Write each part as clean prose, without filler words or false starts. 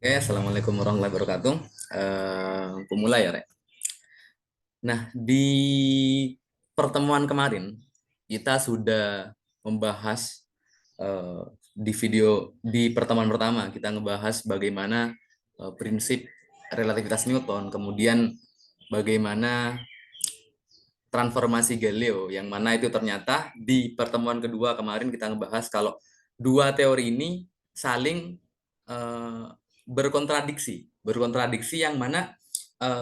Oke, Assalamualaikum warahmatullahi wabarakatuh. Pemula ya, Rek. Nah, di pertemuan kemarin, kita sudah membahas eh, di pertemuan pertama, kita ngebahas bagaimana prinsip relativitas Newton, kemudian bagaimana transformasi Galileo, yang mana itu ternyata di pertemuan kedua kemarin kita ngebahas kalau dua teori ini saling eh, berkontradiksi yang mana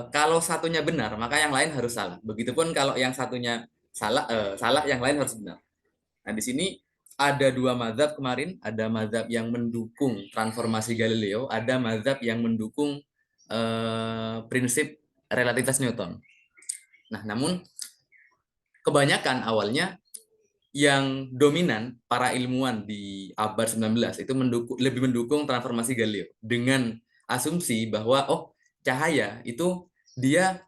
kalau satunya benar maka yang lain harus salah. Begitupun kalau yang satunya salah yang lain harus benar. Nah di sini ada dua mazhab kemarin, ada mazhab yang mendukung transformasi Galileo, ada mazhab yang mendukung prinsip relativitas Newton. Nah, namun kebanyakan awalnya yang dominan para ilmuwan di abad 19 itu lebih mendukung transformasi Galileo dengan asumsi bahwa cahaya itu dia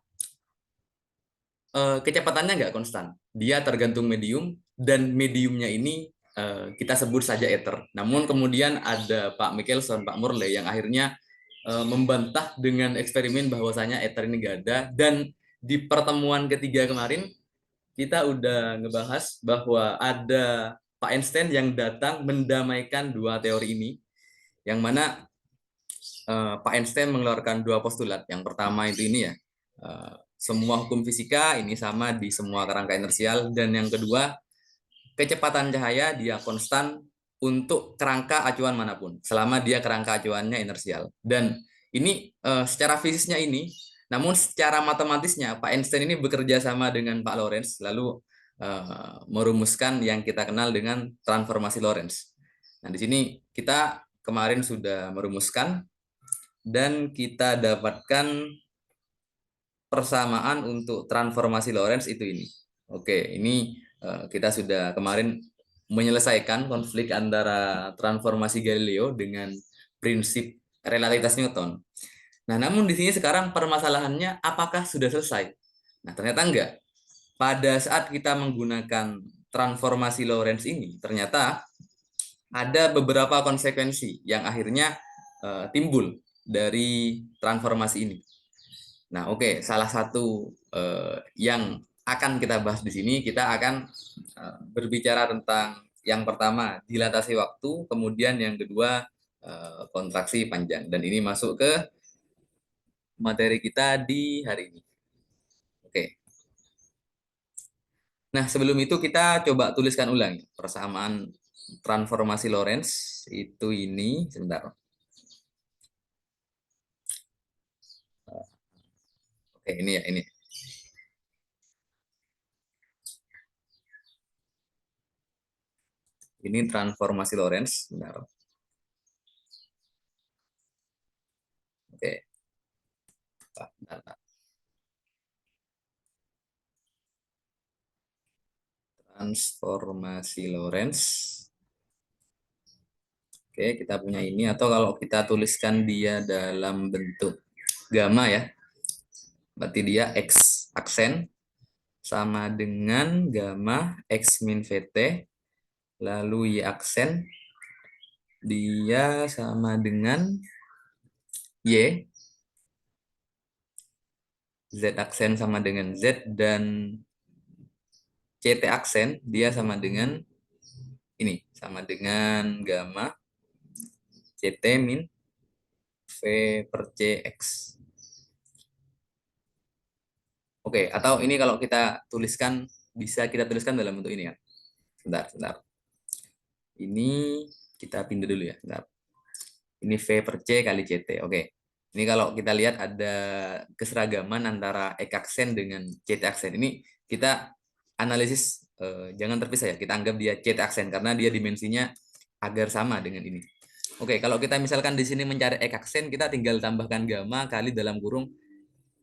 kecepatannya nggak konstan. Dia tergantung medium dan mediumnya ini kita sebut saja ether. Namun kemudian ada Pak Michelson, Pak Morley yang akhirnya membantah dengan eksperimen bahwasanya ether ini nggak ada, dan di pertemuan ketiga kemarin kita udah ngebahas bahwa ada Pak Einstein yang datang mendamaikan dua teori ini, yang mana Pak Einstein mengeluarkan dua postulat. Yang pertama itu ini ya, semua hukum fisika ini sama di semua kerangka inersial, dan yang kedua, kecepatan cahaya dia konstan untuk kerangka acuan manapun, selama dia kerangka acuannya inersial. Dan ini secara fisiknya ini, namun secara matematisnya Pak Einstein ini bekerja sama dengan Pak Lorentz, lalu merumuskan yang kita kenal dengan transformasi Lorentz. Nah, di sini kita kemarin sudah merumuskan dan kita dapatkan persamaan untuk transformasi Lorentz itu ini. Oke, ini kita sudah kemarin menyelesaikan konflik antara transformasi Galileo dengan prinsip relativitas Newton. Nah, namun di sini sekarang permasalahannya apakah sudah selesai? Nah, ternyata enggak. Pada saat kita menggunakan transformasi Lorentz ini, ternyata ada beberapa konsekuensi yang akhirnya timbul dari transformasi ini. Nah, oke, salah satu yang akan kita bahas di sini, kita akan berbicara tentang yang pertama dilatasi waktu, kemudian yang kedua kontraksi panjang, dan ini masuk ke materi kita di hari ini. Oke. Nah, sebelum itu kita coba tuliskan ulang ya, persamaan transformasi Lorentz itu ini sebentar. Oke, ini ya, ini. Ini transformasi Lorentz, benar. Oke. Bentar. Transformasi Lorentz. Oke, kita punya ini, atau kalau kita tuliskan dia dalam bentuk gamma ya, berarti dia X aksen sama dengan gamma X min VT, lalu Y aksen dia sama dengan Y, Z aksen sama dengan Z, dan CT aksen dia sama dengan ini, sama dengan gamma CT min V per CX. Oke, atau ini kalau kita tuliskan, bisa kita tuliskan dalam bentuk ini ya. Sebentar. Ini kita pindah dulu ya. Sebentar. Ini V per C kali CT. Oke. Ini kalau kita lihat ada keseragaman antara X aksen dengan CT aksen. Ini kita analisis, jangan terpisah ya. Kita anggap dia CT aksen karena dia dimensinya agar sama dengan ini. Oke, kalau kita misalkan di sini mencari X aksen, kita tinggal tambahkan gamma kali dalam kurung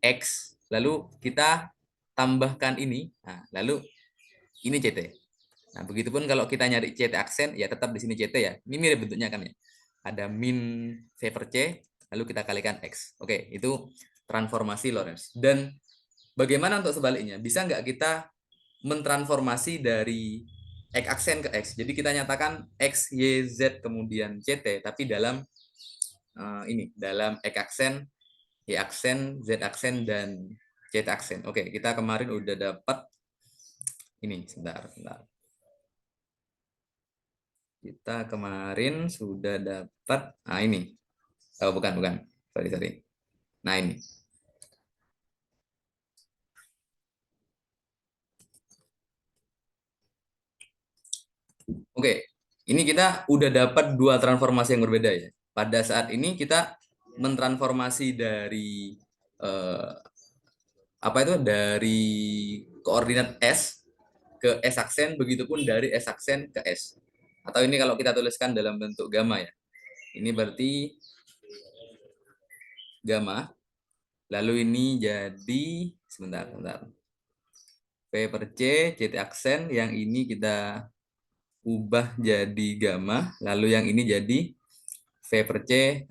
X. Lalu kita tambahkan ini. Nah, lalu ini CT. Nah, begitupun kalau kita nyari CT aksen, ya tetap di sini CT ya. Ini mirip bentuknya kan ya. Ada min V per C, lalu kita kalikan X. Oke, itu transformasi Lorentz. Dan bagaimana untuk sebaliknya? Bisa nggak kita mentransformasi dari X aksen ke X? Jadi kita nyatakan X, Y, Z, kemudian CT, tapi dalam ini dalam X aksen, Y aksen, Z aksen, dan Z aksen. Oke, kita kemarin udah dapat ini. Sebentar. Kita kemarin sudah dapat, ini. Oh, bukan. Sorry. Nah, ini. Oke, ini kita udah dapat dua transformasi yang berbeda ya. Pada saat ini kita mentransformasi dari eh, apa itu, dari koordinat S ke S aksen, begitupun dari S aksen ke S. Atau ini kalau kita tuliskan dalam bentuk gamma ya. Ini berarti gamma. Lalu ini jadi sebentar. P per C, C aksen, yang ini kita ubah jadi gamma, lalu yang ini jadi V per C,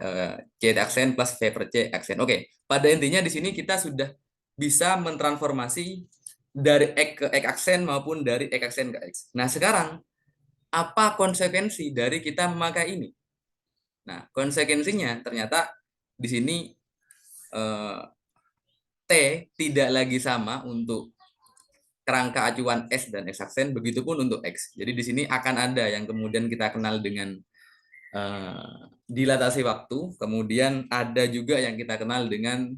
C aksen plus V per C aksen. Oke, pada intinya di sini kita sudah bisa mentransformasi dari X ke X aksen maupun dari X aksen ke X. Nah, sekarang apa konsekuensi dari kita memakai ini? Nah, konsekuensinya ternyata di sini T tidak lagi sama untuk kerangka acuan S dan X aksen, begitupun untuk X. Jadi di sini akan ada yang kemudian kita kenal dengan dilatasi waktu, kemudian ada juga yang kita kenal dengan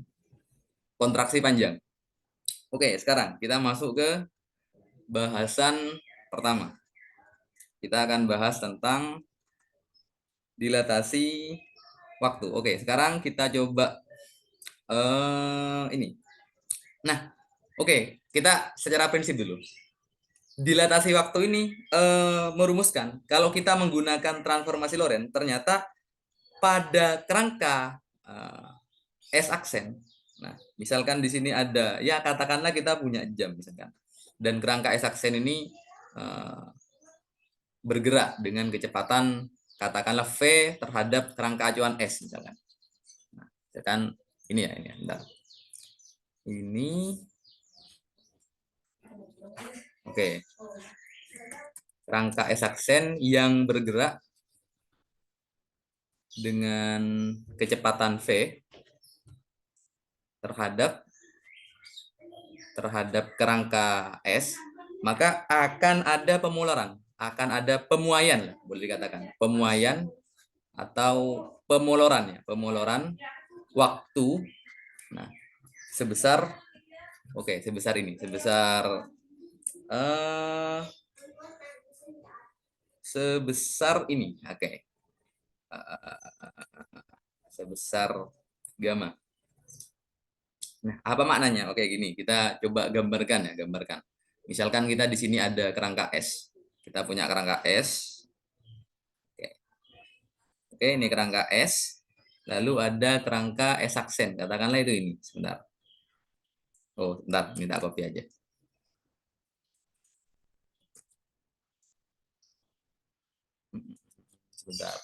kontraksi panjang. Oke, sekarang kita masuk ke bahasan pertama. Kita akan bahas tentang dilatasi waktu. Oke, sekarang kita coba ini. Nah, oke, kita secara prinsip dulu. Dilatasi waktu ini merumuskan kalau kita menggunakan transformasi Lorentz, ternyata pada kerangka S aksen. Nah, misalkan di sini ada, ya katakanlah kita punya jam misalkan, dan kerangka S aksen ini bergerak dengan kecepatan katakanlah V terhadap kerangka acuan S misalkan. Nah, misalkan ini ya, bentar. Ini oke. Kerangka S aksen yang bergerak dengan kecepatan V terhadap kerangka S, maka akan ada pemularan, akan ada pemuaian, boleh dikatakan pemuaian atau pemoloran ya, pemoloran waktu. Nah, sebesar ini, sebesar ini, sebesar gamma. Nah, apa maknanya? Oke, gini, kita coba gambarkan. Misalkan kita di sini ada kerangka S. Kita punya kerangka S. Oke, ini kerangka S. Lalu ada kerangka S aksen. Katakanlah itu ini. Sebentar. Oh, sebentar. Minta copy aja. Sebentar.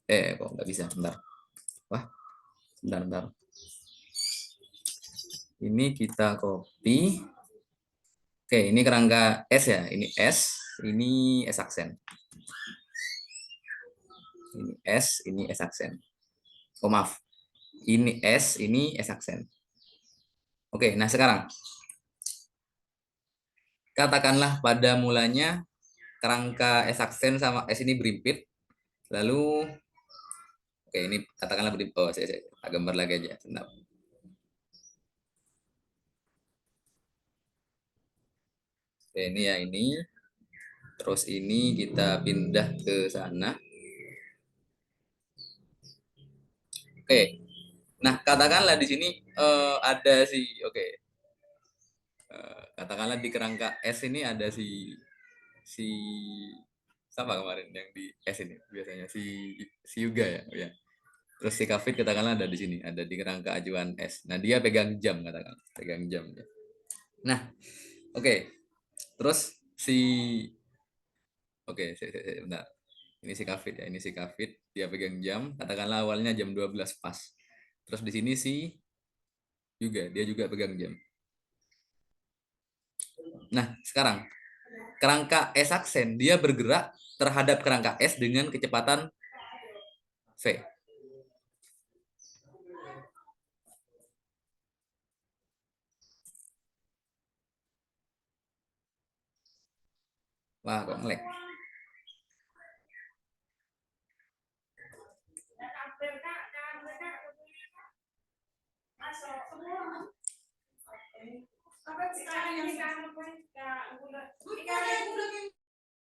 Kok nggak bisa? Sebentar. Wah, sebentar. Ini kita copy. Oke, ini kerangka S ya. Ini S. Ini S aksen. Ini S. Ini S aksen. Oh, maaf. Ini S. Ini S aksen. Oke, nah sekarang katakanlah pada mulanya kerangka S aksen sama S ini berimpit. Lalu oke, ini katakanlah berimpit. Oh, saya gambar lagi aja. Sebentar. Oke, ini ya ini. Terus ini kita pindah ke sana. Oke. Nah, katakanlah di sini ada katakanlah di kerangka S ini ada si siapa kemarin yang di S ini biasanya si Yuga ya. Ya. Terus si Kafit katakanlah ada di sini, ada di kerangka acuan S. Nah, dia pegang jam katakan, pegang jam. Nah, oke. Terus bentar. Ini si Kafit ya, ini si Kafit, dia pegang jam, katakanlah awalnya jam 12 pas. Terus di sini dia juga pegang jam. Nah, sekarang kerangka S aksen dia bergerak terhadap kerangka S dengan kecepatan V. Wah, kok ngelek.